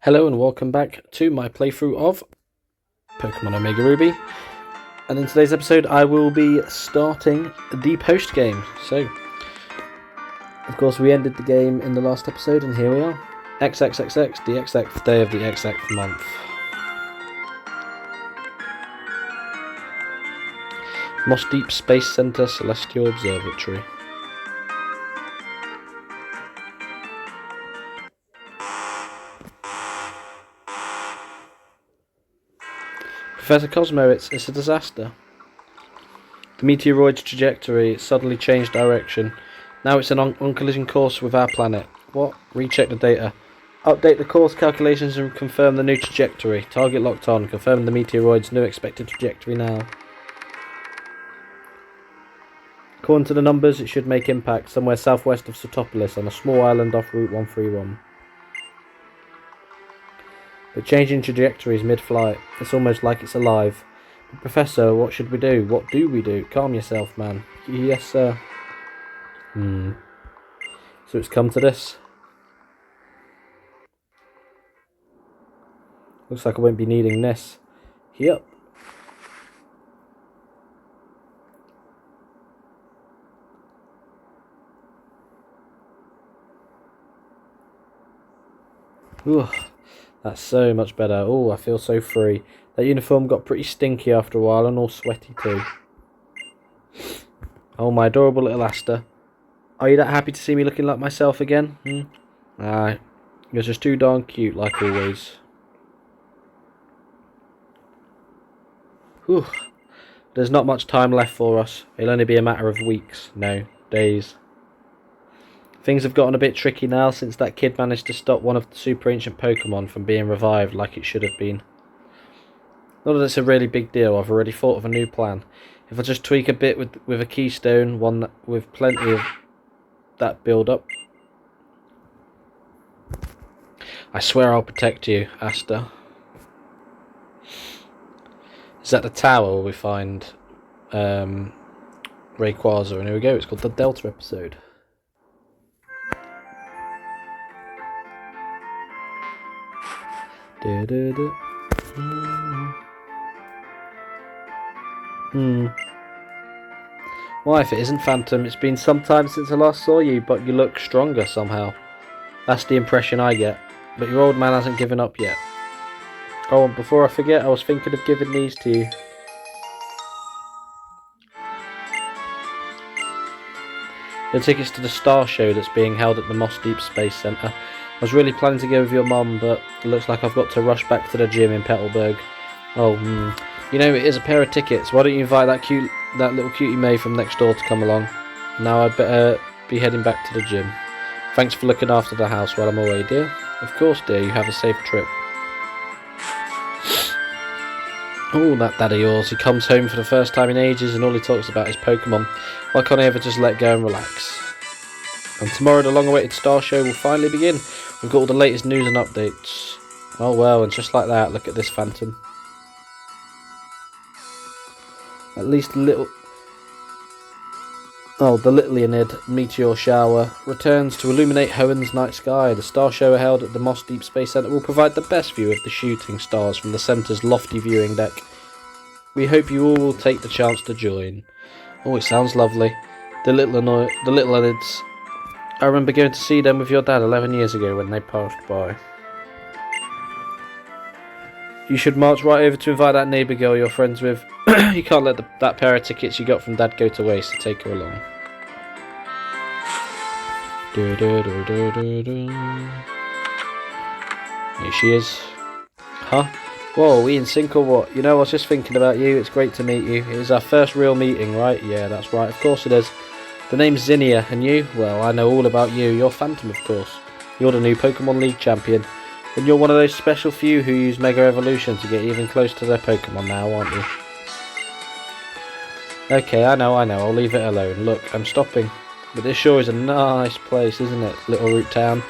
Hello and welcome back to my playthrough of Pokemon Omega Ruby. And in today's episode I will be starting the post game. So, of course we ended the game in the last episode and here we are. XXXX, the XX day of the XX month. Moss Deep Space Center Celestial Observatory. Professor Cosmo, it's a disaster. The meteoroid's trajectory suddenly changed direction. Now it's on collision course with our planet. What? Recheck the data. Update the course calculations and confirm the new trajectory. Target locked on. Confirm the meteoroid's new expected trajectory now. According to the numbers, it should make impact somewhere southwest of Sotopolis on a small island off Route 131. But changing trajectories mid-flight, it's almost like it's alive. But Professor, what should we do? What do we do? Calm yourself, man. Yes, sir. So it's come to this. Looks like I won't be needing this. Yep. Ooh. That's so much better. Oh, I feel so free. That uniform got pretty stinky after a while and all sweaty too. Oh, my adorable little Asta. Are you that happy to see me looking like myself again? You're just too darn cute, like always. Whew. There's not much time left for us. It'll only be a matter of weeks. No, days. Things have gotten a bit tricky now since that kid managed to stop one of the super ancient Pokemon from being revived like it should have been. Not that it's a really big deal, I've already thought of a new plan. If I just tweak a bit with a keystone, one with plenty of that build up. I swear I'll protect you, Asta. Is that the tower we find Rayquaza? And here we go, it's called the Delta episode. Why, if it isn't Phantom, it's been some time since I last saw you, but you look stronger somehow. That's the impression I get. But your old man hasn't given up yet. Oh, and before I forget, I was thinking of giving these to you. The tickets to the Star Show that's being held at the Moss Deep Space Center. I was really planning to go with your mum, but it looks like I've got to rush back to the gym in Petalburg. Oh, you know, it is a pair of tickets. Why don't you invite that little cutie May from next door to come along? Now I'd better be heading back to the gym. Thanks for looking after the house while I'm away, dear. Of course, dear. You have a safe trip. Oh, that dad of yours. He comes home for the first time in ages and all he talks about is Pokemon. Why can't I ever just let go and relax? And tomorrow the long-awaited Star Show will finally begin. We've got all the latest news and updates. Oh well, and just like that, look at this Phantom. At least a little... Oh, the Little Leonid meteor shower returns to illuminate Hoenn's night sky. The Star Show held at the Moss Deep Space Center will provide the best view of the shooting stars from the center's lofty viewing deck. We hope you all will take the chance to join. Oh, it sounds lovely. The Little Leonids. I remember going to see them with your dad 11 years ago when they passed by. You should march right over to invite that neighbour girl you're friends with. You can't let that pair of tickets you got from Dad go to waste, so take her along. Here she is. Huh? Whoa, we in sync or what? You know, I was just thinking about you. It's great to meet you. It was our first real meeting, right? Yeah, that's right. Of course it is. The name's Zinnia, and you? Well, I know all about you. You're Phantom, of course. You're the new Pokemon League champion. And you're one of those special few who use Mega Evolution to get even close to their Pokemon now, aren't you? Okay, I know, I'll leave it alone. Look, I'm stopping. But this sure is a nice place, isn't it? Little Root Town.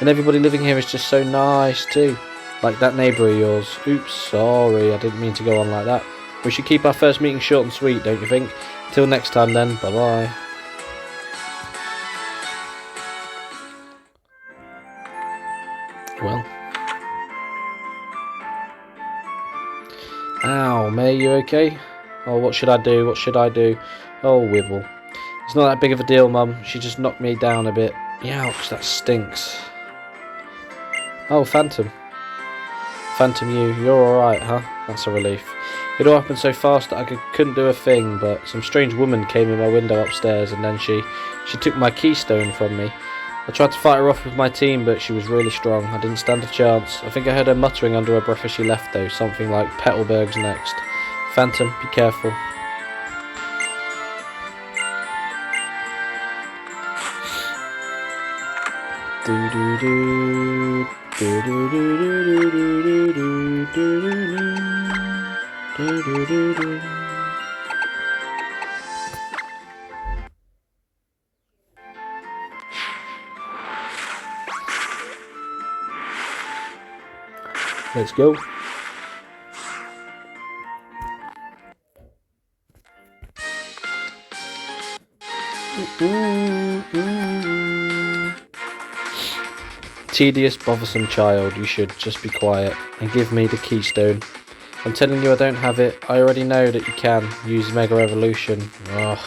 And everybody living here is just so nice, too. Like that neighbour of yours. Oops, sorry, I didn't mean to go on like that. We should keep our first meeting short and sweet, don't you think? Till next time then, bye-bye. Well, Ow, May, you okay? Oh, what should I do? What should I do? Oh, Wibble. It's not that big of a deal, Mum. She just knocked me down a bit. Ouch, that stinks. Oh, Phantom. Phantom, you're alright, huh? That's a relief. It all happened so fast that I couldn't do a thing, but some strange woman came in my window upstairs and then she took my keystone from me. I tried to fight her off with my team, but she was really strong. I didn't stand a chance. I think I heard her muttering under her breath as she left, though. Something like, Petalburg's next. Phantom, be careful. Let's go. Tedious, bothersome child, you should just be quiet and give me the keystone. I'm telling you I don't have it. I already know that you can use Mega Evolution. Ugh.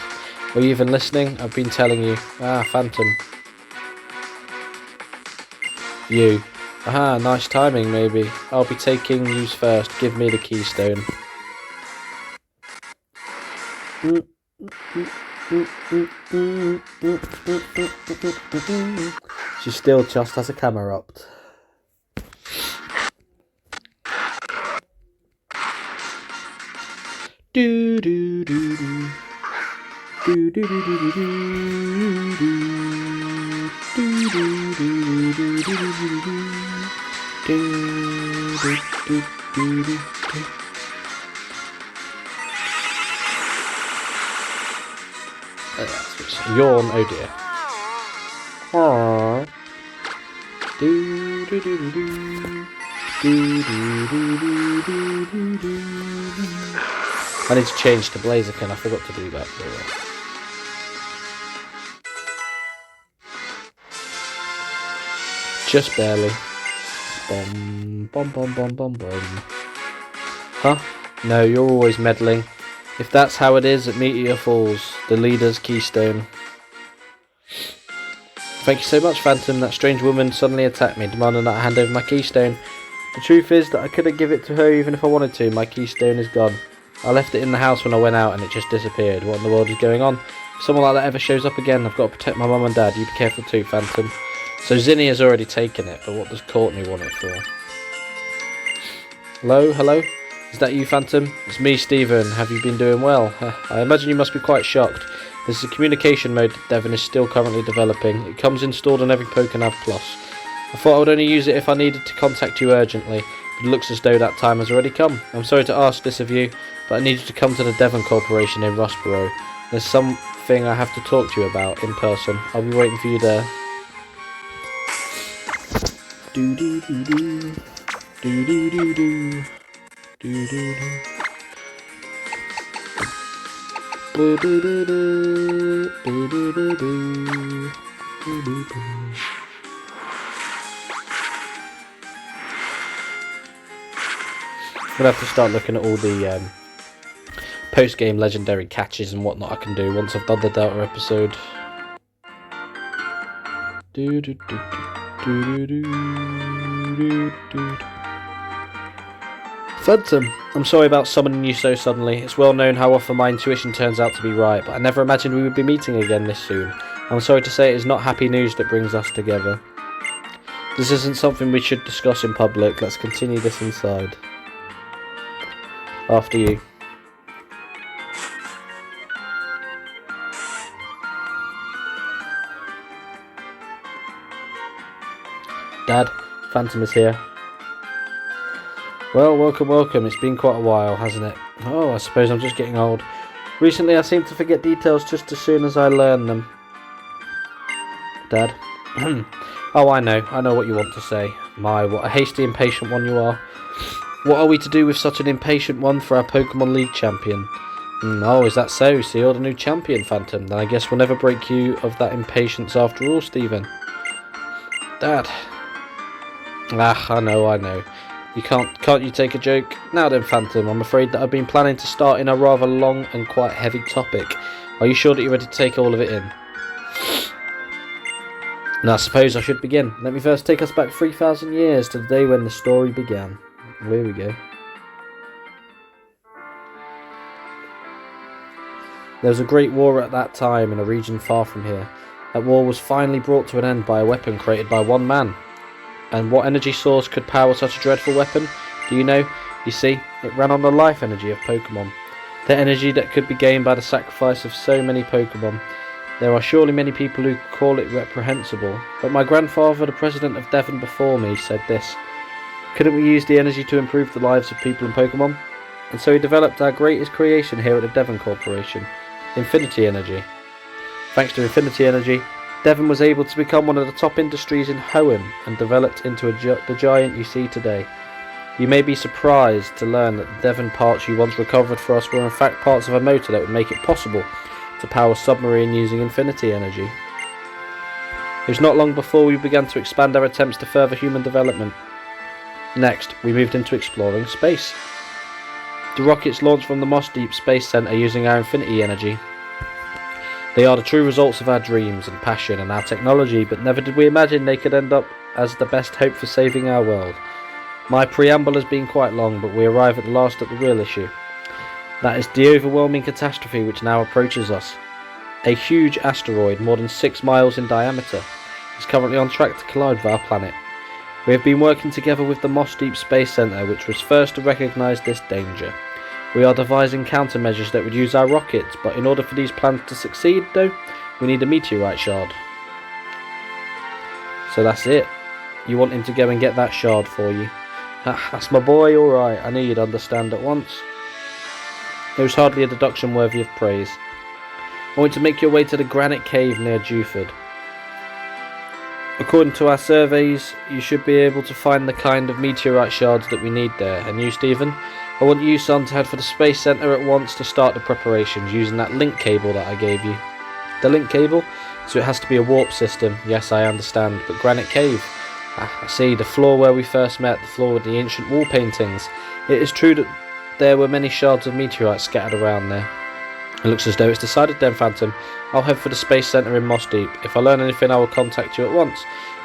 Are you even listening? I've been telling you. Phantom. You. Aha, nice timing maybe. I'll be taking yous first. Give me the keystone. She still just has a camera up. Do do do do. Do do do do do do do do do do. Yawn, oh dear. Aww. Do do do do do. Do do do do do do. I need to change to Blaziken, I forgot to do that. Just barely. Bom, bom, bom, bom, bom, bom. Huh? No, you're always meddling. If that's how it is at Meteor Falls, the leader's keystone. Thank you so much, Phantom. That strange woman suddenly attacked me, demanding that I hand over my keystone. The truth is that I couldn't give it to her even if I wanted to. My keystone is gone. I left it in the house when I went out and it just disappeared. What in the world is going on? If someone like that ever shows up again, I've got to protect my mum and dad. You be careful too, Phantom. So Zinni has already taken it, but what does Courtney want it for? Hello? Hello? Is that you, Phantom? It's me, Stephen. Have you been doing well? I imagine you must be quite shocked. This is a communication mode that Devon is still currently developing. It comes installed on every Pokénav Plus. I thought I would only use it if I needed to contact you urgently, but it looks as though that time has already come. I'm sorry to ask this of you, but I need you to come to the Devon Corporation in Rustboro. There's something I have to talk to you about in person. I'll be waiting for you there. Do do do do. Do do do do. Do do do. Do do do do. Do do do do. Do do do. I'm gonna have to start looking at all the post-game legendary catches and whatnot I can do once I've done the Delta episode. Do do do do do do do. Phantom, I'm sorry about summoning you so suddenly. It's well known how often my intuition turns out to be right, but I never imagined we would be meeting again this soon. I'm sorry to say it is not happy news that brings us together. This isn't something we should discuss in public. Let's continue this inside. After you. Dad, Phantom is here. Well, welcome, welcome. It's been quite a while, hasn't it? Oh, I suppose I'm just getting old. Recently I seem to forget details just as soon as I learn them. Dad? Oh, I know what you want to say. My, what a hasty, impatient one you are. What are we to do with such an impatient one for our Pokemon League champion? Oh, is that so? So you're the new champion, Phantom. Then I guess we'll never break you of that impatience after all, Stephen. Dad. I know. Can't you take a joke? Now then, Phantom, I'm afraid that I've been planning to start in a rather long and quite heavy topic. Are you sure that you're ready to take all of it in? Now, I suppose I should begin. Let me first take us back 3,000 years to the day when the story began. Here we go. There was a great war at that time in a region far from here. That war was finally brought to an end by a weapon created by one man. And what energy source could power such a dreadful weapon? Do you know? You see, it ran on the life energy of Pokemon. The energy that could be gained by the sacrifice of so many Pokemon. There are surely many people who call it reprehensible, but my grandfather, the president of Devon before me, said this: couldn't we use the energy to improve the lives of people and Pokemon? And so he developed our greatest creation here at the Devon Corporation, Infinity Energy. Thanks to Infinity Energy, Devon was able to become one of the top industries in Hoenn and developed into the giant you see today. You may be surprised to learn that the Devon parts you once recovered for us were in fact parts of a motor that would make it possible to power a submarine using Infinity Energy. It was not long before we began to expand our attempts to further human development. Next, we moved into exploring space. The rockets launched from the Moss Deep Space Center using our Infinity Energy. They are the true results of our dreams and passion and our technology, but never did we imagine they could end up as the best hope for saving our world. My preamble has been quite long, but we arrive at the last at the real issue. That is the overwhelming catastrophe which now approaches us. A huge asteroid, more than 6 miles in diameter, is currently on track to collide with our planet. We have been working together with the Moss Deep Space Center, which was first to recognise this danger. We are devising countermeasures that would use our rockets, but in order for these plans to succeed, though, we need a meteorite shard. So that's it. You want him to go and get that shard for you. That's my boy, alright. I knew you'd understand at once. It was hardly a deduction worthy of praise. I want you to make your way to the Granite Cave near Dewford. According to our surveys, you should be able to find the kind of meteorite shards that we need there. And you, Stephen? I want you, son, to head for the Space Center at once to start the preparations using that link cable that I gave you. The link cable? So it has to be a warp system. Yes, I understand, but Granite Cave. I see, the floor where we first met, the floor with the ancient wall paintings. It is true that there were many shards of meteorites scattered around there. It looks as though it's decided then, Phantom. I'll head for the Space Center in Moss Deep. If I learn anything, I will contact you at once.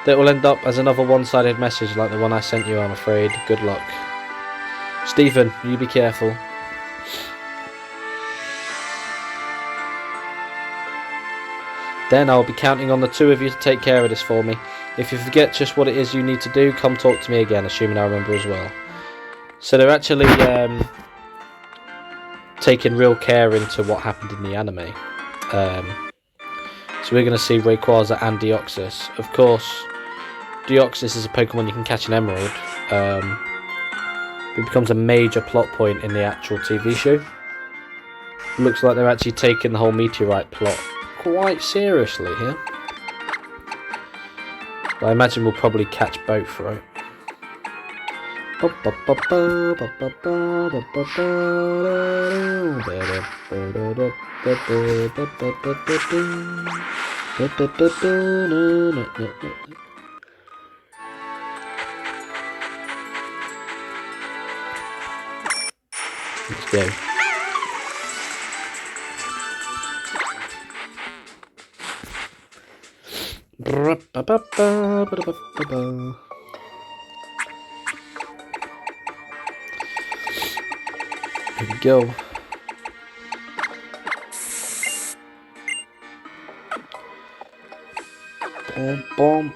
That will end up as another one-sided message like the one I sent you, I'm afraid. Good luck. Stephen, you be careful. Then I'll be counting on the two of you to take care of this for me. If you forget just what it is you need to do, come talk to me again, assuming I remember as well. So they're actually taking real care into what happened in the anime. So we're going to see Rayquaza and Deoxys. Of course, Deoxys is a Pokemon you can catch in Emerald. It becomes a major plot point in the actual TV show. Looks like they're actually taking the whole meteorite plot quite seriously here. But I imagine we'll probably catch both, right? Let's go. Here we go. Boom, boom.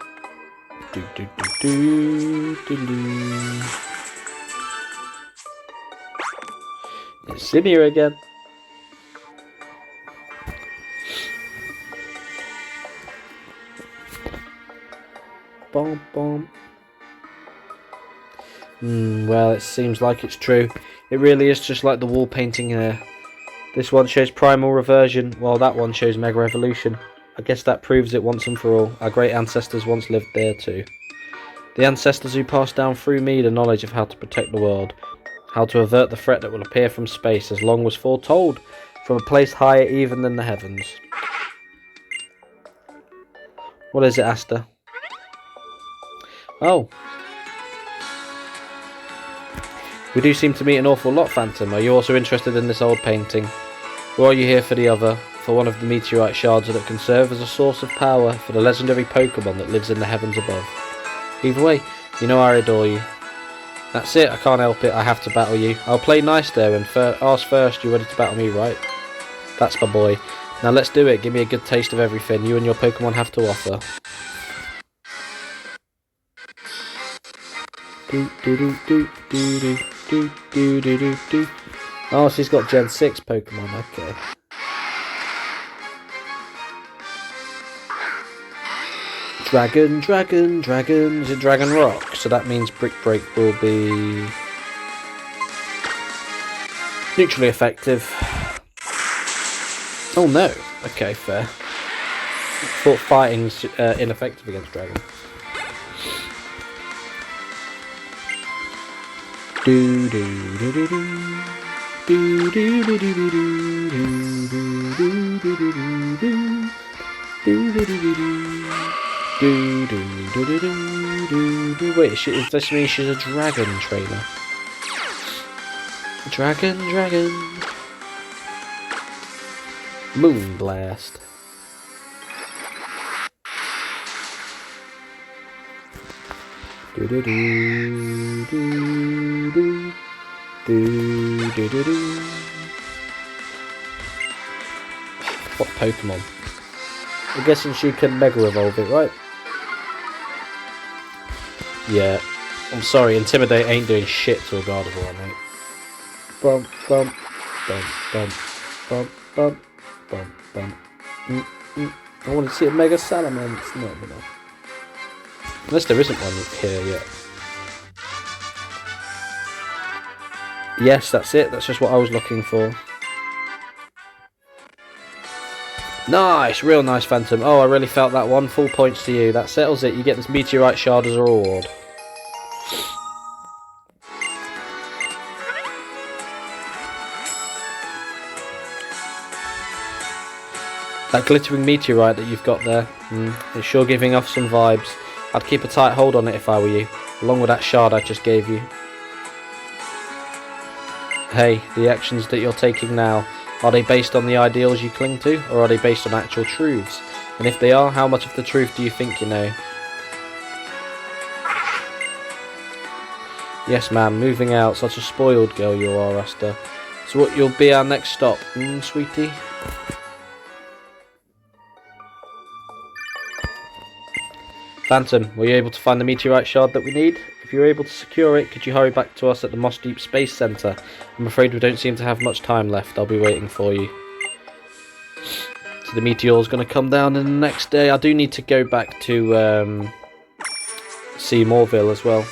Do, do, do, do, do, do. It's in here again. Boom, boom. Well, it seems like it's true. It really is just like the wall painting here. This one shows Primal Reversion, while that one shows Mega Evolution. I guess that proves it once and for all. Our great ancestors once lived there too. The ancestors who passed down through me the knowledge of how to protect the world. How to avert the threat that will appear from space, as long was foretold, from a place higher even than the heavens. What is it, Asta? Oh. We do seem to meet an awful lot, Phantom. Are you also interested in this old painting? Or are you here for the other? For one of the meteorite shards that can serve as a source of power for the legendary Pokemon that lives in the heavens above? Either way, you know I adore you. That's it, I can't help it, I have to battle you. I'll play nice there and ask first, you ready to battle me, right? That's my boy. Now let's do it, give me a good taste of everything you and your Pokemon have to offer. Oh, she's got Gen 6 Pokemon, okay. Dragon is a Dragon Rock, so that means Brick Break will be neutrally effective. Oh no, okay, fair. Thought fighting's ineffective against Dragon. Wait, does this mean she's a dragon trainer? Dragon. Moonblast. What Pokemon? I'm guessing she can Mega Evolve it, right? Yeah. I'm sorry, Intimidate ain't doing shit to a Gardevoir, mate. Bump. I want to see a Mega Salamence. It's not enough. Unless there isn't one here yet. Yes, that's it. That's just what I was looking for. Nice! Real nice, Phantom. Oh, I really felt that one. Full points to you. That settles it. You get this Meteorite Shard as a reward. That glittering meteorite that you've got there, it's sure giving off some vibes. I'd keep a tight hold on it if I were you, along with that shard I just gave you. Hey, the actions that you're taking now, are they based on the ideals you cling to, or are they based on actual truths? And if they are, how much of the truth do you think you know? Yes, ma'am, moving out. Such a spoiled girl you are, Asta. So what, you'll be our next stop, sweetie? Phantom, were you able to find the meteorite shard that we need? If you were able to secure it, could you hurry back to us at the Moss Deep Space Center? I'm afraid we don't seem to have much time left. I'll be waiting for you. So the meteor's going to come down in the next day. I do need to go back to see Moorville as well.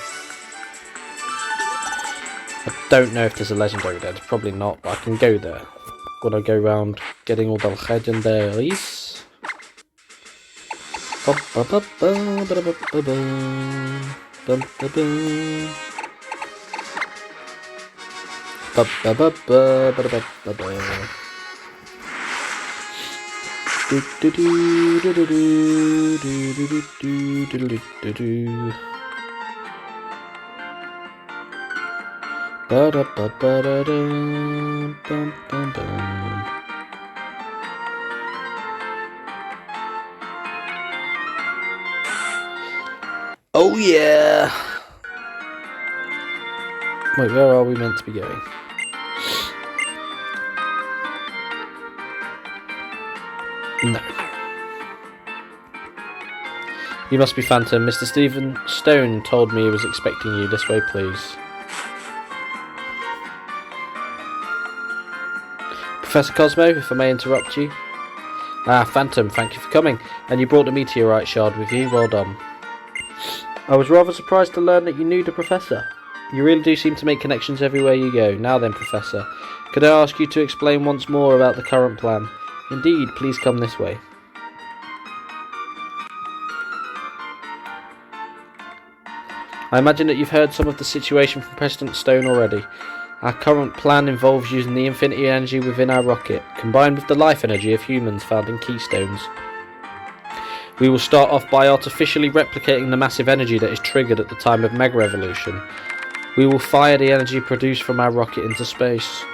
I don't know if there's a legendary there. There's probably not, but I can go there. Gonna go around getting all the legendaries. Oh yeah! Wait, where are we meant to be going? No. You must be Phantom. Mr. Stephen Stone told me he was expecting you. This way, please. Professor Cosmo, if I may interrupt you. Ah, Phantom, thank you for coming. And you brought the meteorite shard with you. Well done. I was rather surprised to learn that you knew the Professor. You really do seem to make connections everywhere you go. Now then, Professor, could I ask you to explain once more about the current plan? Indeed, please come this way. I imagine that you've heard some of the situation from President Stone already. Our current plan involves using the infinity energy within our rocket, combined with the life energy of humans found in keystones. We will start off by artificially replicating the massive energy that is triggered at the time of Mega Evolution. We will fire the energy produced from our rocket into space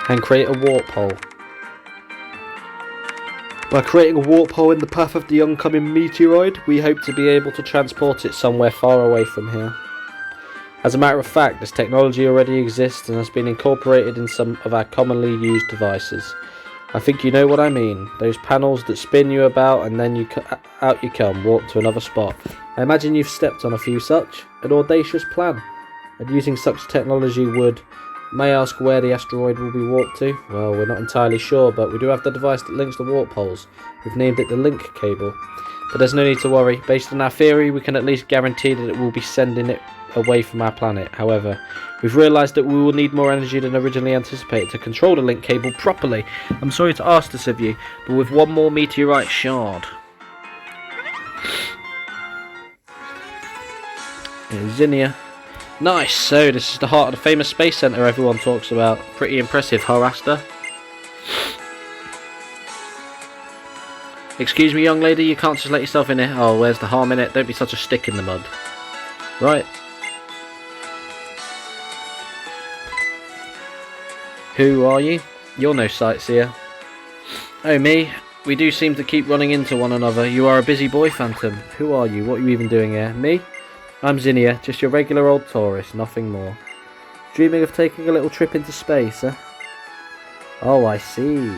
and create a warp hole. By creating a warp hole in the path of the oncoming meteoroid, we hope to be able to transport it somewhere far away from here. As a matter of fact, this technology already exists and has been incorporated in some of our commonly used devices. I think you know what I mean. Those panels that spin you about and then out you come, warp to another spot. I imagine you've stepped on a few such. An audacious plan. And using such technology would... May I ask where the asteroid will be warped to? Well, we're not entirely sure, but we do have the device that links the warp holes. We've named it the link cable. But there's no need to worry. Based on our theory, we can at least guarantee that it will be sending it away from our planet. However, we've realised that we will need more energy than originally anticipated to control the link cable properly. I'm sorry to ask this of you, but with one more meteorite shard. Here's Zinnia. Nice, so this is the heart of the famous space centre everyone talks about. Pretty impressive, huh, Asta? Excuse me, young lady, you can't just let yourself in here. Oh, where's the harm in it? Don't be such a stick in the mud. Right. Who are you? You're no sightseer. Oh, me? We do seem to keep running into one another. You are a busy boy, Phantom. Who are you? What are you even doing here? Me? I'm Zinnia, just your regular old tourist, nothing more. Dreaming of taking a little trip into space, huh? Oh, I see.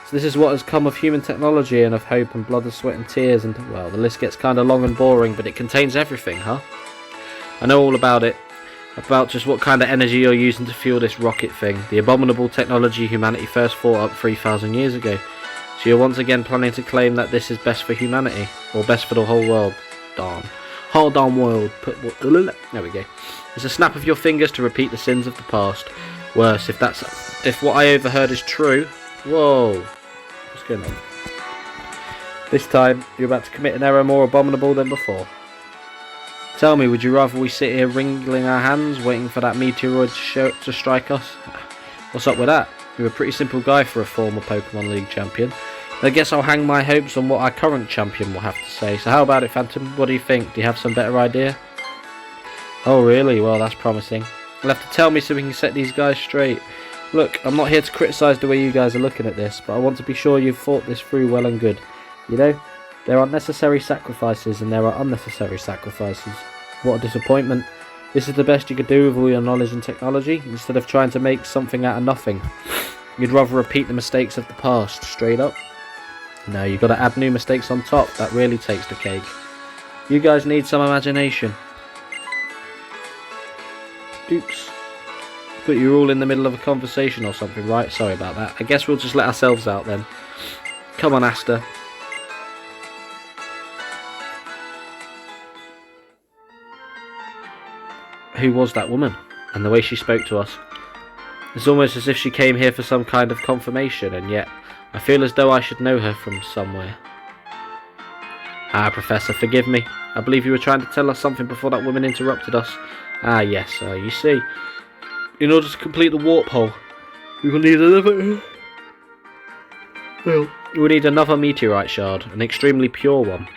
So this is what has come of human technology and of hope and blood and sweat and tears and, well, the list gets kind of long and boring, but it contains everything, huh? I know all about it. About just what kind of energy you're using to fuel this rocket thing. The abominable technology humanity first thought up 3,000 years ago. So you're once again planning to claim that this is best for humanity? Or best for the whole world? Darn. Whole darn world. There we go. It's a snap of your fingers to repeat the sins of the past. Worse, if what I overheard is true. Whoa. What's going on? This time, you're about to commit an error more abominable than before. Tell me, would you rather we sit here wringing our hands, waiting for that meteoroid to strike us? What's up with that? You're a pretty simple guy for a former Pokemon League champion. I guess I'll hang my hopes on what our current champion will have to say. So how about it, Phantom? What do you think? Do you have some better idea? Oh, really? Well, that's promising. You'll have to tell me so we can set these guys straight. Look, I'm not here to criticise the way you guys are looking at this, but I want to be sure you've thought this through well and good. You know, there are necessary sacrifices and there are unnecessary sacrifices. What a disappointment. This is the best you could do with all your knowledge and technology, instead of trying to make something out of nothing. You'd rather repeat the mistakes of the past, straight up. No, you've got to add new mistakes on top. That really takes the cake. You guys need some imagination. Oops. But you're all in the middle of a conversation or something, right? Sorry about that. I guess we'll just let ourselves out then. Come on, Asta. Who was that woman? And the way she spoke to us. It's almost as if she came here for some kind of confirmation, and yet I feel as though I should know her from somewhere. Ah, Professor, forgive me. I believe you were trying to tell us something before that woman interrupted us. Ah, yes, you see. In order to complete the warp hole, we will need another... Well, we will need another meteorite shard, an extremely pure one.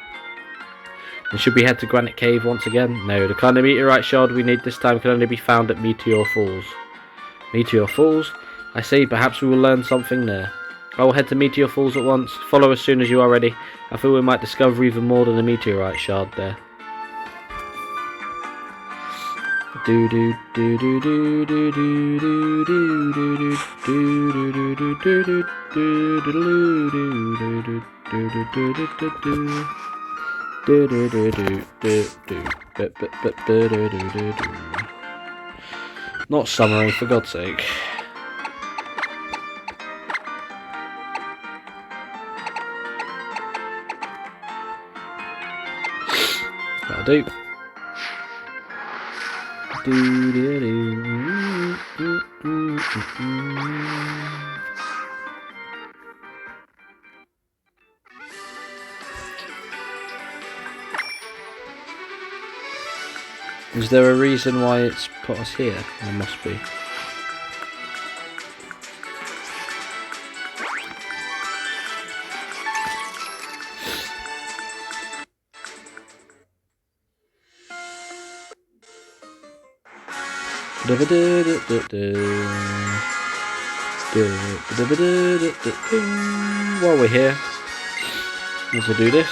And should we head to Granite Cave once again? No, the kind of meteorite shard we need this time can only be found at Meteor Falls. Meteor Falls? I see, perhaps we will learn something there. I will head to Meteor Falls at once. Follow as soon as you are ready. I feel we might discover even more than a meteorite shard there. Do do do do do do do do do do do do Not summary, for God's sake. That'll do. Is there a reason why it's put us here? There must be. While we're here, let's do this.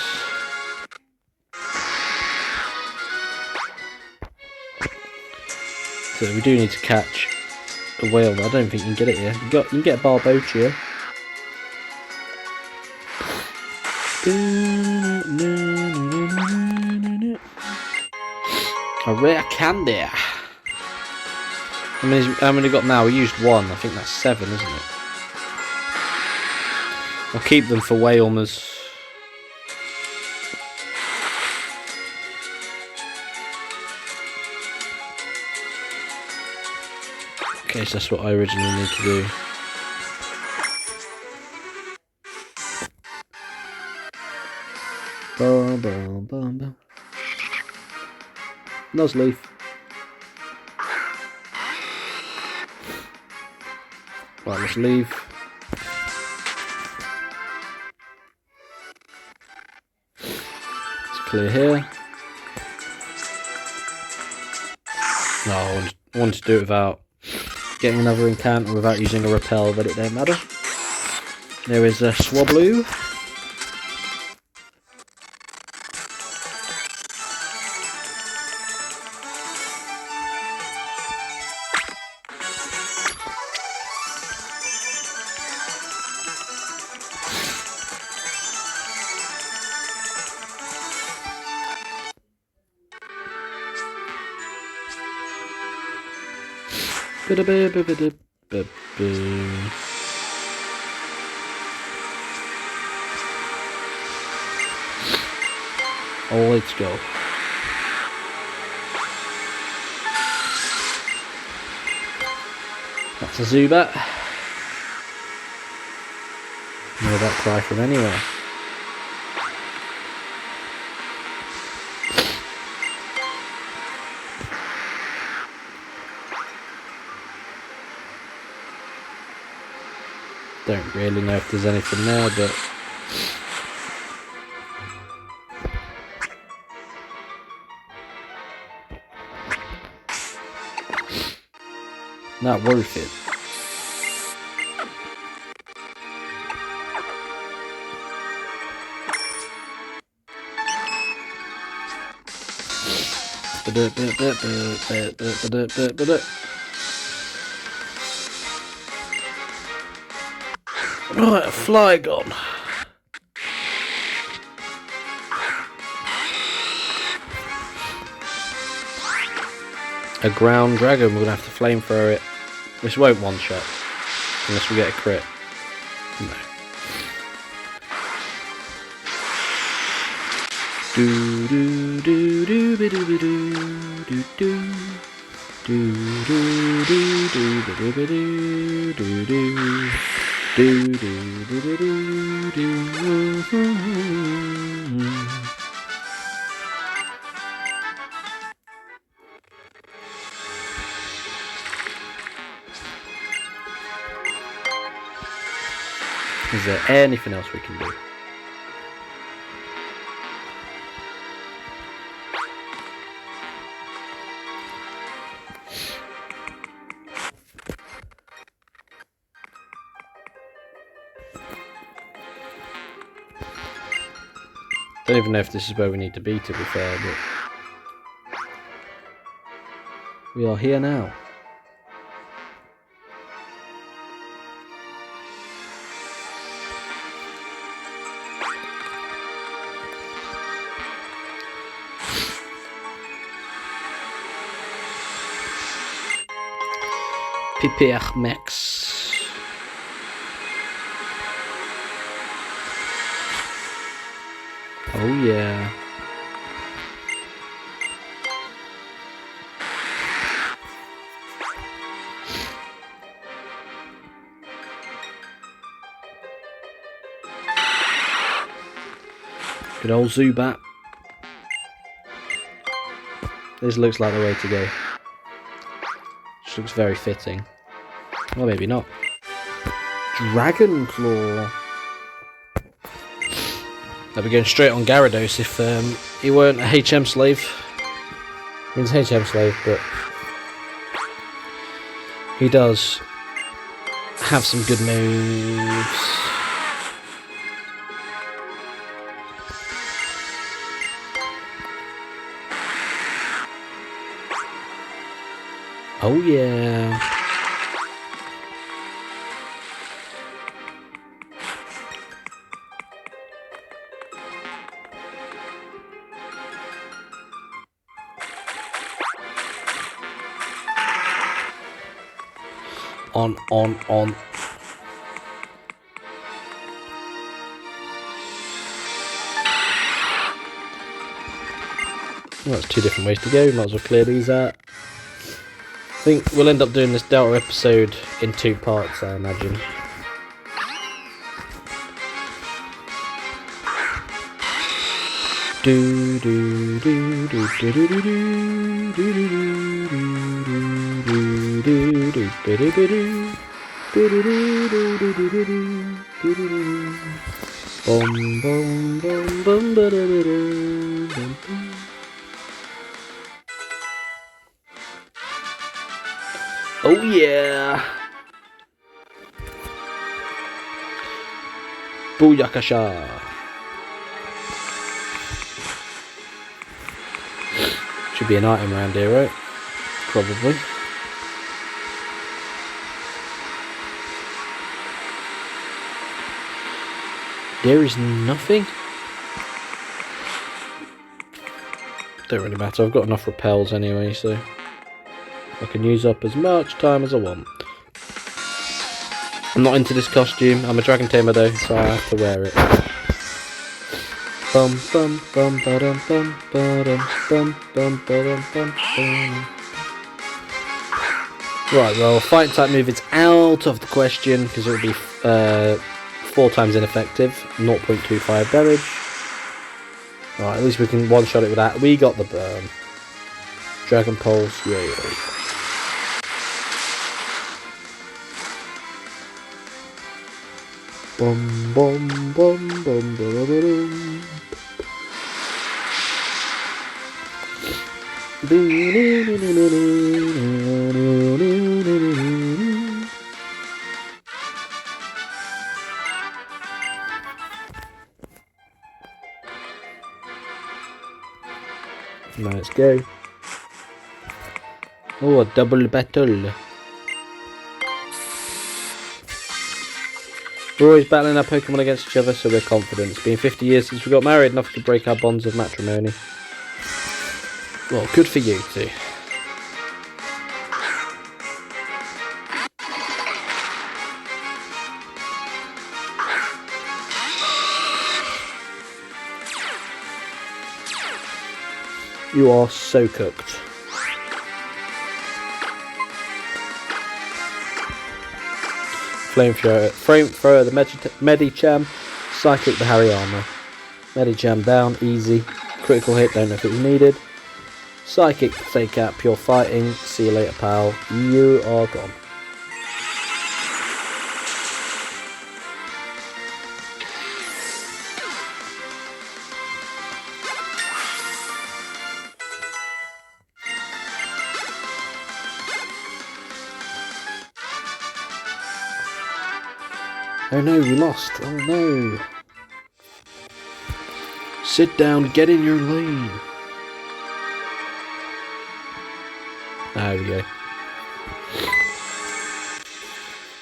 So we do need to catch a whale. I don't think you can get it here. You can get a barbotia. A rare candy. How many got now? We used one. I think that's 7, isn't it? I'll keep them for Whalmers. Okay, so that's what I originally need to do. Boom, boom, boom, boom. Nuzleaf. Right, let's leave. Let's clear here. No, I wanted to do it without getting another encounter without using a repel, but it don't matter. There is a Swablu. Oh, let's go. That's a Zubat. Know that cry from anywhere. Don't really know if there's anything there, but not worth it. Right, a Flygon. A ground dragon, we're gonna have to flamethrower it. This won't one-shot unless we get a crit. No. Do do do do do do do do do do do do do do do do. Do do do do do do. Is there anything else we can do? Don't even know if this is where we need to be, to be fair, but we are here now. Pipiach Max. Oh yeah. Good old Zubat. This looks like the way to go. Which looks very fitting. Well, maybe not. Dragon Claw. I'll be going straight on Gyarados if he weren't a HM slave. Means HM slave, but He does have some good moves. Oh yeah. On. Well, that's two different ways to go. Might as well clear these out. I think we'll end up doing this Delta episode in 2 parts, I imagine. Do do do do do do do do oh yeah! Booyakasha! Should be an item around here, right? Probably. There is nothing. Don't really matter, I've got enough repels anyway, so I can use up as much time as I want. I'm not into this costume, I'm a dragon tamer though, so I have to wear it. Bum bum bum ba-dum bum ba-dum bum bum ba-dum bum bum. Right, well, fight type move is out of the question because it would be 4 times ineffective, 0.25 damage. Right, at least we can one-shot it with that. We got the burn. Dragon Pulse, yay. Bum bum bum bum ba ba dum. Let's go. Oh, a double battle. We're always battling our Pokemon against each other, so we're confident. It's been 50 years since we got married, enough to break our bonds of matrimony. Well, good for you two. You are so cooked. Flamethrower the Medicham, Psychic the Hariyama. Medicham down, easy. Critical hit, don't know if it was needed. Psychic take out Pure Fighting, see you later pal, you are gone. Oh no, we lost. Oh no. Sit down, get in your lane. There we go.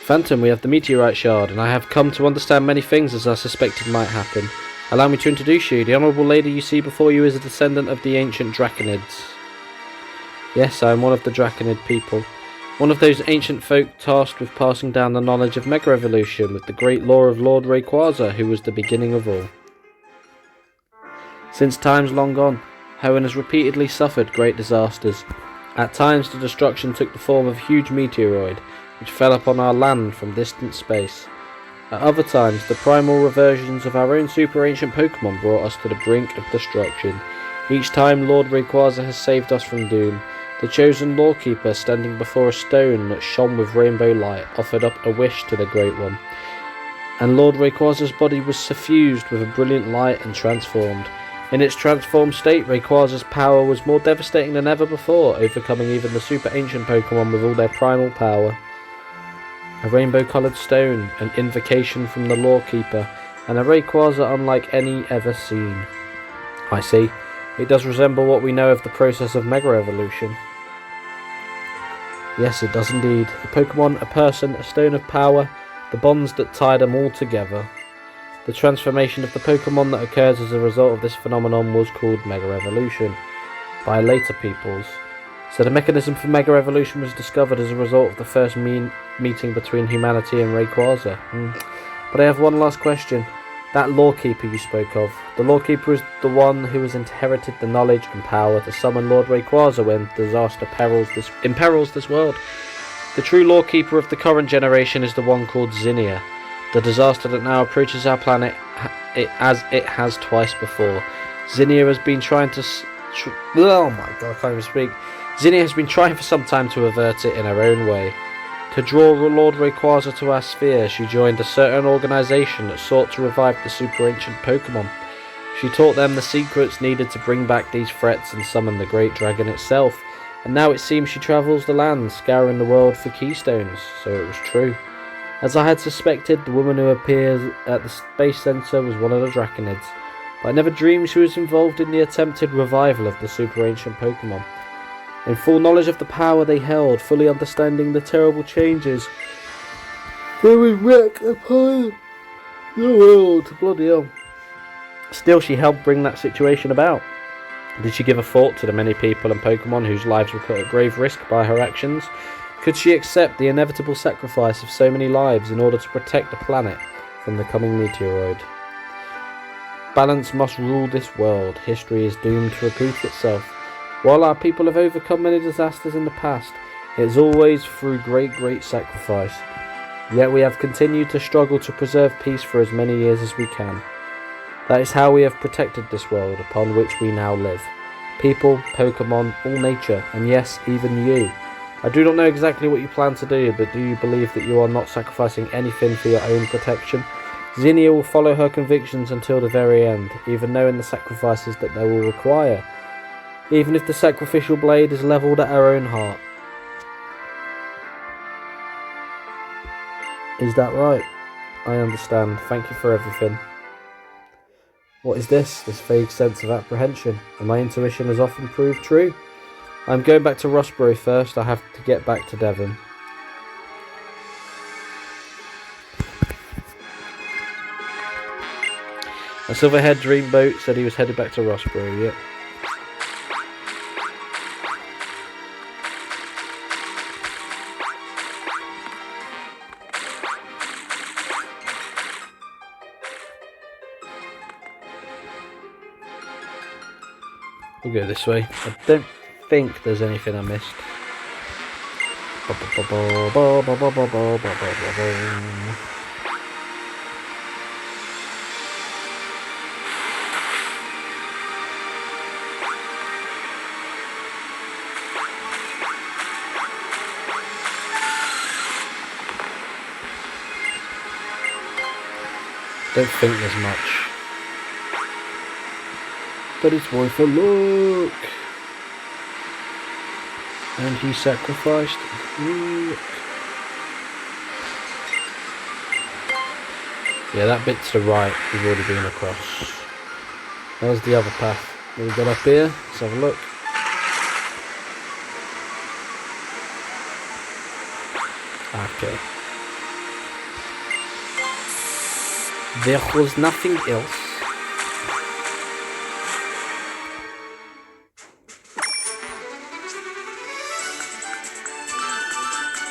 Phantom, we have the Meteorite Shard, and I have come to understand many things as I suspected might happen. Allow me to introduce you. The honourable lady you see before you is a descendant of the ancient Draconids. Yes, I am one of the Draconid people. One of those ancient folk tasked with passing down the knowledge of Mega Evolution with the great lore of Lord Rayquaza, who was the beginning of all. Since times long gone, Hoenn has repeatedly suffered great disasters. At times the destruction took the form of a huge meteoroid, which fell upon our land from distant space. At other times, the primal reversions of our own super ancient Pokemon brought us to the brink of destruction. Each time Lord Rayquaza has saved us from doom. The chosen Lawkeeper, standing before a stone that shone with rainbow light, offered up a wish to the Great One. And Lord Rayquaza's body was suffused with a brilliant light and transformed. In its transformed state, Rayquaza's power was more devastating than ever before, overcoming even the super ancient Pokemon with all their primal power. A rainbow-coloured stone, an invocation from the Lawkeeper, and a Rayquaza unlike any ever seen. I see. It does resemble what we know of the process of Mega Evolution. Yes, it does indeed. A Pokemon, a person, a stone of power, the bonds that tie them all together. The transformation of the Pokemon that occurs as a result of this phenomenon was called Mega Evolution by later peoples. So the mechanism for Mega Evolution was discovered as a result of the first meeting between humanity and Rayquaza. But I have one last question. That Lawkeeper you spoke of. The Lawkeeper is the one who has inherited the knowledge and power to summon Lord Rayquaza when disaster imperils this world. The true Lawkeeper of the current generation is the one called Zinnia. The disaster that now approaches our planet as it has twice before. Zinnia has been trying to... oh my god, I can't even speak. Zinnia has been trying for some time to avert it in her own way. To draw Lord Rayquaza to our sphere, she joined a certain organisation that sought to revive the super ancient Pokemon. She taught them the secrets needed to bring back these threats and summon the great dragon itself, and now it seems she travels the land, scouring the world for keystones, so it was true. As I had suspected, the woman who appears at the Space Center was one of the Draconids, but I never dreamed she was involved in the attempted revival of the super ancient Pokemon. In full knowledge of the power they held, fully understanding the terrible changes they would wreak upon the world. Bloody hell. Still, she helped bring that situation about. Did she give a thought to the many people and Pokemon whose lives were put at grave risk by her actions? Could she accept the inevitable sacrifice of so many lives in order to protect the planet from the coming meteoroid? Balance must rule this world. History is doomed to repeat itself. While our people have overcome many disasters in the past, it is always through great sacrifice. Yet we have continued to struggle to preserve peace for as many years as we can. That is how we have protected this world upon which we now live. People, Pokemon, all nature, and yes, even you. I do not know exactly what you plan to do, but do you believe that you are not sacrificing anything for your own protection? Zinnia will follow her convictions until the very end, even knowing the sacrifices that they will require. Even if the sacrificial blade is levelled at her own heart. Is that right? I understand. Thank you for everything. What is this? This vague sense of apprehension, and my intuition has often proved true. I'm going back to Rustboro first. I have to get back to Devon. A Silverhead Dreamboat said he was headed back to Rustboro, yep. We'll go this way. I don't think there's anything I missed. Don't think there's much. But it's worth a look. And he sacrificed. Look. Yeah, that bit to the right we've already been across. There's the other path. What we've got up here. Let's have a look. Okay. There was nothing else.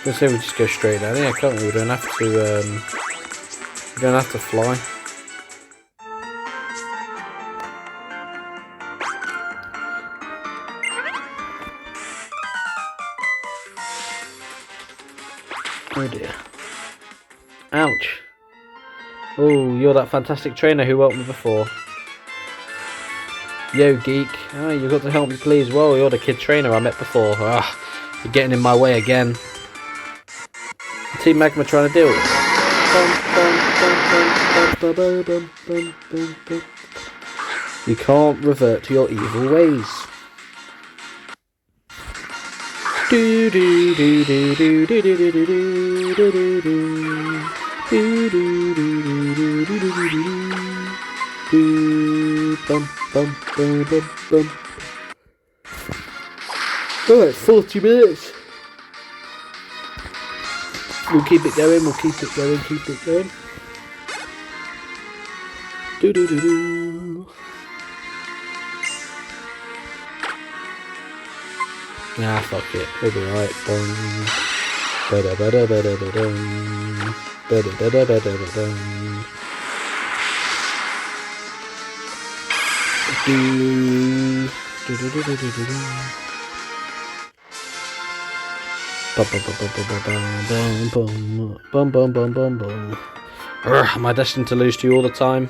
Let's say we just go straight down here, can't we? We don't have to fly. Oh dear. Ouch. Oh, you're that fantastic trainer who helped me before. Yo, geek. Oh, you got to help me, please. Whoa, you're the kid trainer I met before. Ah, you're getting in my way again. Team Magma trying to deal with it. You can't revert to your evil ways. Do do do do do do do do do do do do do. Do do do do do do do do. Do bum bum bum bum bum. Alright, 40 minutes. We'll keep it going, keep it going. Do do do do. Nah, fuck it. We'll be right. Bada bada bada bada. Bada bada bada bada. Do do do do do do do. Bum bum bum bum bum. Am I destined to lose to you all the time?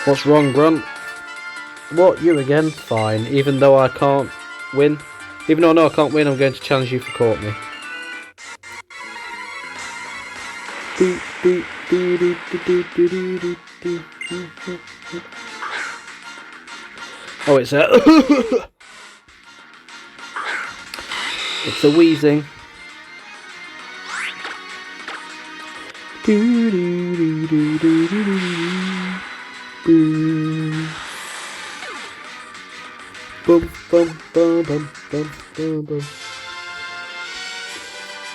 What's wrong, Grunt? What, you again? Fine. Even though I can't win? Even though I know I can't win, I'm going to challenge you for Courtney. Oh, it's a... It's a wheezing. Bum bum bum bum bum bum bum.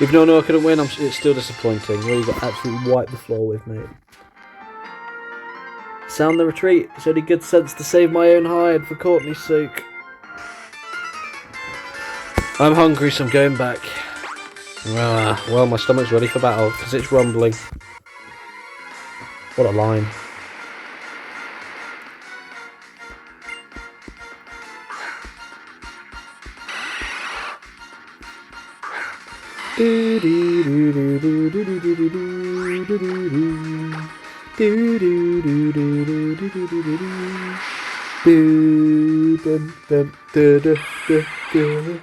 Even though I know I couldn't win, it's still disappointing. What you got absolutely wiped the floor with, mate. Sound the retreat. It's only good sense to save my own hide for Courtney's sake. I'm hungry, so I'm going back. Well, my stomach's ready for battle, because it's rumbling. What a line. Do do do do do do do do do do do do do do do do. Boo bum bum da da da da.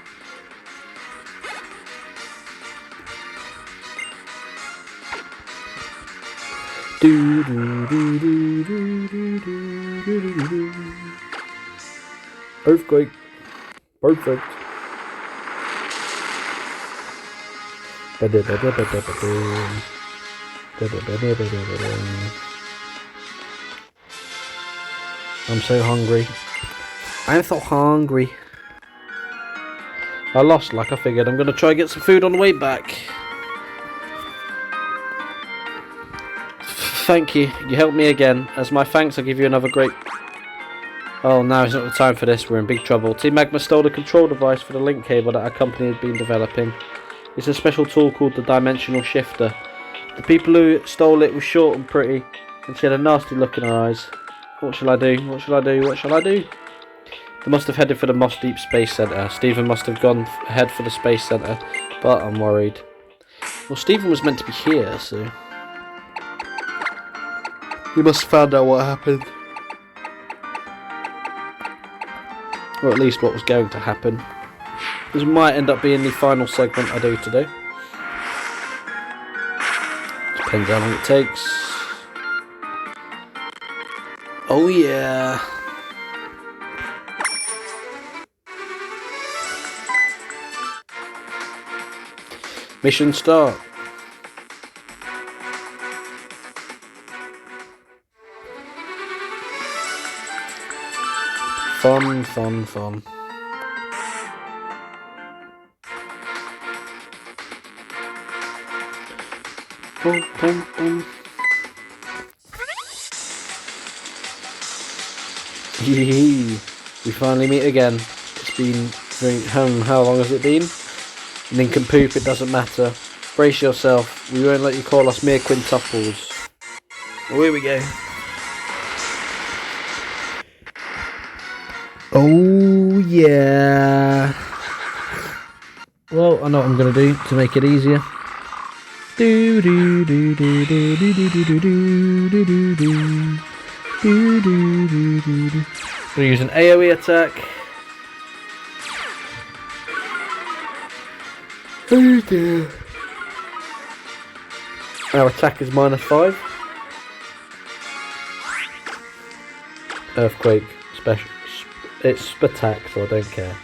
Do do do do do do do do do. Earthquake. Perfect. I'm so hungry. I'm so hungry. I lost like I figured. I'm gonna try and get some food on the way back. Thank you. You helped me again. As my thanks, I'll give you another great... Oh, now is not the time for this. We're in big trouble. Team Magma stole the control device for the link cable that our company had been developing. It's a special tool called the Dimensional Shifter. The people who stole it were short and pretty, and she had a nasty look in her eyes. What shall I do? What shall I do? What shall I do? They must have headed for the Moss Deep Space Center. Stephen must have gone ahead for the Space Center, but I'm worried. Well, Stephen was meant to be here, so... We must have found out what happened. Or at least what was going to happen. This might end up being the final segment I do today. Depends how long it takes. Oh yeah. Mission start. Fun, fun, fun. Boom, boom, boom. We finally meet again. It's been, how long has it been? Nincompoop, it doesn't matter. Brace yourself, we won't let you call us mere quintuples. Oh, here we go. Oh yeah. Well, I know what I'm gonna do to make it easier. Do do do do do do do do do do do do do do do do. We'll use an AoE attack. Oh dear. Our attack is -5. Earthquake special. It's Spatak, so I don't care.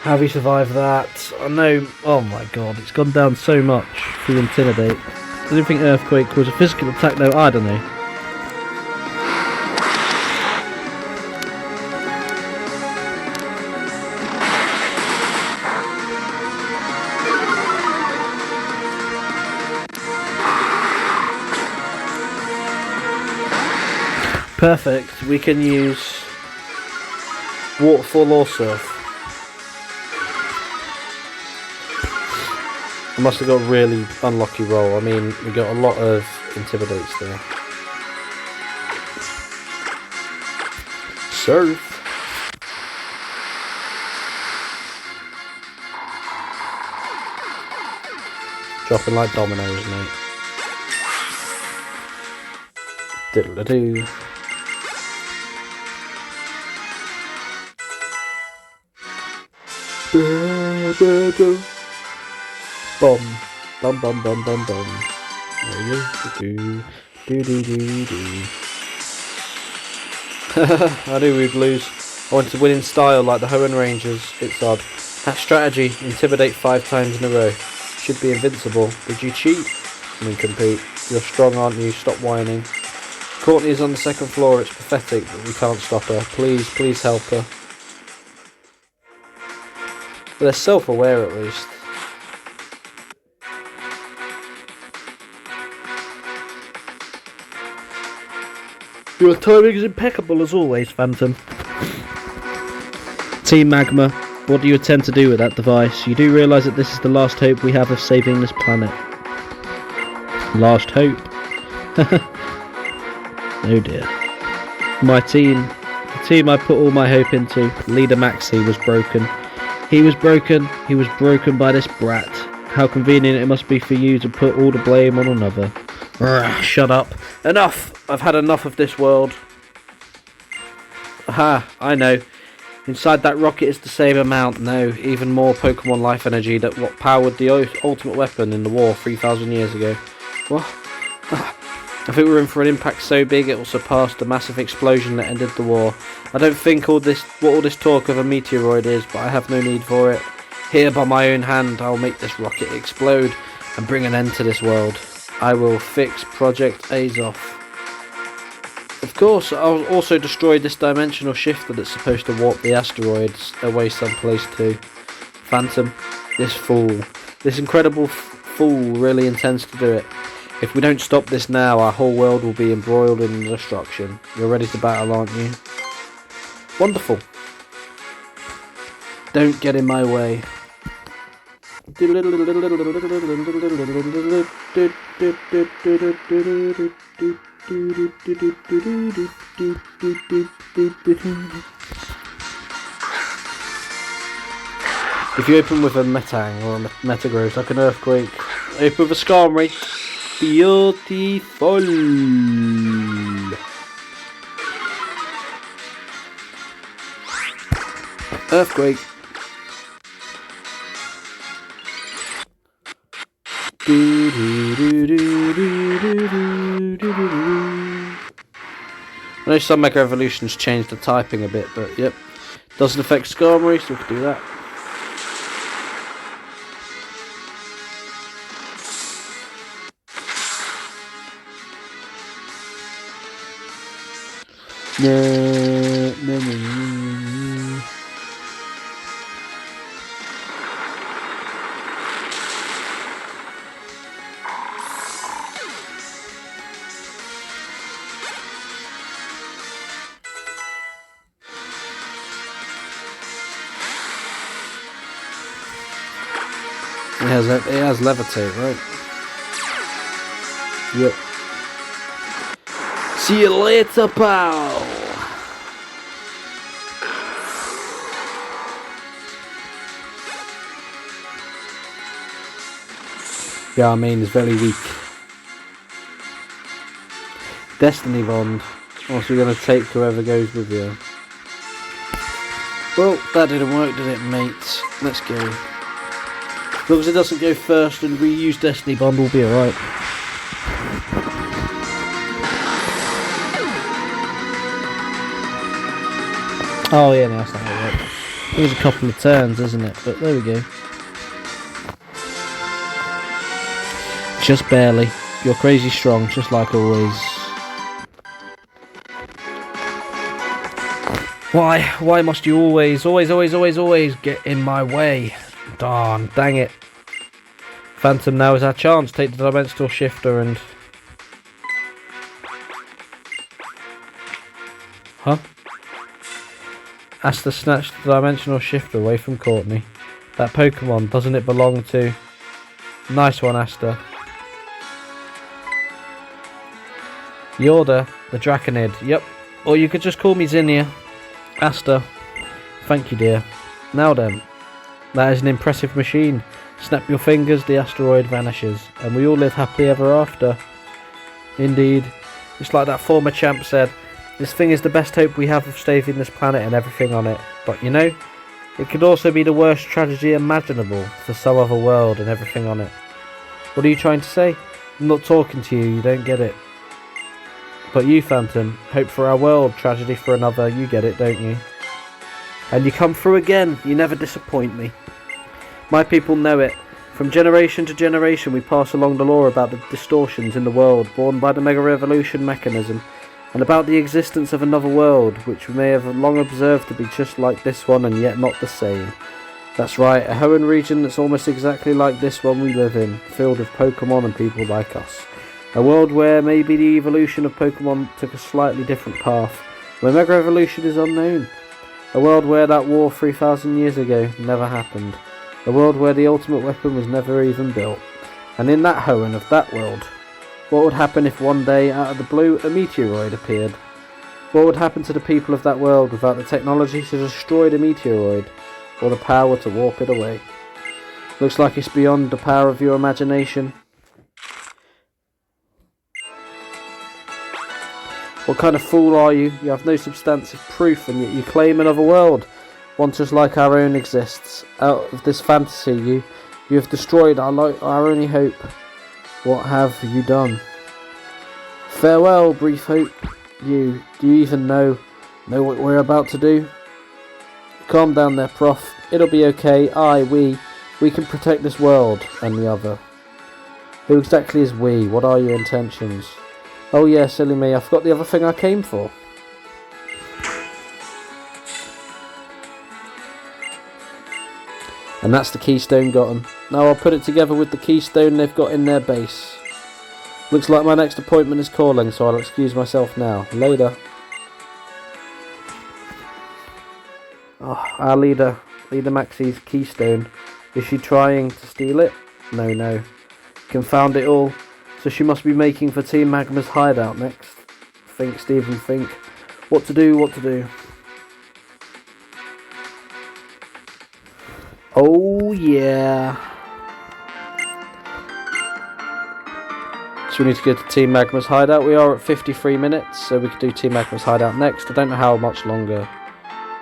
Have you survived that? I know. Oh my god, it's gone down so much through Intimidate. I didn't think Earthquake was a physical attack though. I don't know. Perfect. We can use Waterfall or Surf. I must have got a really unlucky roll. I mean, we got a lot of Intimidates there. Surf. Dropping like dominoes, mate. Diddle-a-doo. Bum, bum, bum, bum, bum, bum. I knew we'd lose. I wanted to win in style like the Hoenn Rangers. It's odd. That strategy, intimidate 5 times in a row. Should be invincible. Did you cheat? Nincompoop. You're strong, aren't you? Stop whining. Courtney is on the 2nd floor. It's pathetic, but we can't stop her. Please, please help her. But they're self-aware at least. Your timing is impeccable as always, Phantom. Team Magma, what do you intend to do with that device? You do realise that this is the last hope we have of saving this planet. Last hope? Oh dear. My team, the team I put all my hope into, Leader Maxi, was broken. He was broken by this brat. How convenient it must be for you to put all the blame on another. Urgh, shut up. Enough! I've had enough of this world. Aha, I know. Inside that rocket is the same amount, no, even more Pokemon life energy than what powered the ultimate weapon in the war 3,000 years ago. What? I think we're in for an impact so big it will surpass the massive explosion that ended the war. I don't think what all this talk of a meteoroid is, but I have no need for it. Here by my own hand I'll make this rocket explode and bring an end to this world. I will fix Project Azoth. Of course, I'll also destroy this dimensional shifter that's supposed to warp the asteroids away someplace too. Phantom, this incredible fool really intends to do it. If we don't stop this now, our whole world will be embroiled in destruction. You're ready to battle, aren't you? Wonderful. Don't get in my way. If you open with a Metang or a Metagross, like an Earthquake, open with a Skarmory. Beautiful. Earthquake. I know some Mega Evolutions changed the typing a bit, but yep. Doesn't affect Skarmory, so we can do that. It has levitate, right? Yep. See you later, pal. Yeah, I mean, it's very weak. Destiny Bond. Also, you're going to take whoever goes with you. Well, that didn't work, did it, mate? Let's go. As long as it doesn't go first and reuse Destiny Bond, we'll be alright. Oh yeah, no, that's not how it works. It was a couple of turns, isn't it? But there we go. Just barely. You're crazy strong, just like always. Why must you always get in my way? Darn, dang it. Phantom, now is our chance. Take the dimensional shifter and... Huh? Asta snatched the dimensional shifter away from Courtney. That Pokemon, doesn't it belong to... Nice one, Asta. Yorda, the Draconid. Yep. Or you could just call me Zinnia. Asta. Thank you, dear. Now then. That is an impressive machine. Snap your fingers, the asteroid vanishes. And we all live happily ever after. Indeed. It's like that former champ said. This thing is the best hope we have of saving this planet and everything on it. But you know, it could also be the worst tragedy imaginable for some other world and everything on it. What are you trying to say? I'm not talking to you, you don't get it. But you, Phantom, hope for our world, tragedy for another, you get it, don't you? And you come through again, you never disappoint me. My people know it. From generation to generation we pass along the law about the distortions in the world born by the Mega Revolution mechanism, and about the existence of another world, which we may have long observed to be just like this one and yet not the same. That's right, a Hoenn region that's almost exactly like this one we live in, filled with Pokemon and people like us. A world where maybe the evolution of Pokemon took a slightly different path, where Mega Evolution is unknown. A world where that war 3,000 years ago never happened. A world where the ultimate weapon was never even built. And in that Hoenn of that world, what would happen if one day, out of the blue, a meteoroid appeared? What would happen to the people of that world without the technology to destroy the meteoroid, or the power to warp it away? Looks like it's beyond the power of your imagination. What kind of fool are you? You have no substantive proof, and yet you claim another world. One just like our own exists. Out of this fantasy, you have destroyed our only hope. What have you done? Farewell, brief hope. Do you even know what we're about to do? Calm down there, Prof. It'll be okay. We can protect this world and the other. Who exactly is we? What are your intentions? Oh yeah, silly me, I forgot the other thing I came for. And that's the keystone gotten. Now I'll put it together with the keystone they've got in their base. Looks like my next appointment is calling, so I'll excuse myself now. Later. Oh, our leader Maxie's keystone. Is she trying to steal it? No. Confound it all. So she must be making for Team Magma's hideout next. Think, Stephen, think. What to do? Oh yeah. So we need to go to Team Magma's hideout. We are at 53 minutes, so we could do Team Magma's hideout next. I don't know how much longer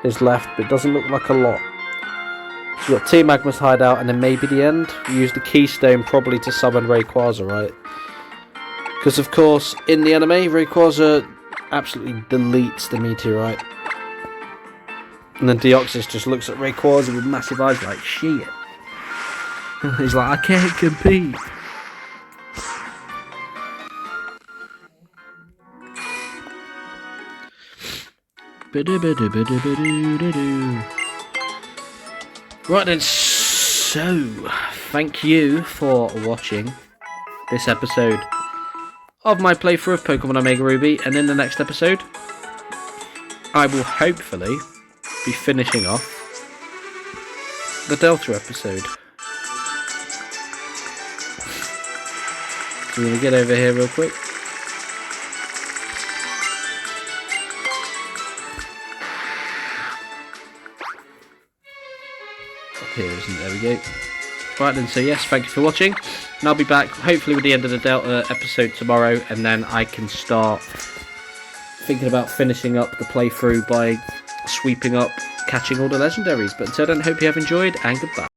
is left, but it doesn't look like a lot. So we've got Team Magma's hideout and then maybe the end. We use the keystone probably to summon Rayquaza, right? Because of course, in the anime, Rayquaza absolutely deletes the meteorite. And then Deoxys just looks at Rayquaza with massive eyes like, shit. He's like, I can't compete. Right then, so thank you for watching this episode of my playthrough of Pokemon Omega Ruby, and in the next episode I will hopefully be finishing off the Delta episode. So we're going to get over here real quick. Up here, isn't it? There we go. Right then, so yes, thank you for watching. And I'll be back hopefully with the end of the Delta episode tomorrow, and then I can start thinking about finishing up the playthrough by sweeping up, catching all the legendaries. But until then, hope you have enjoyed, and goodbye.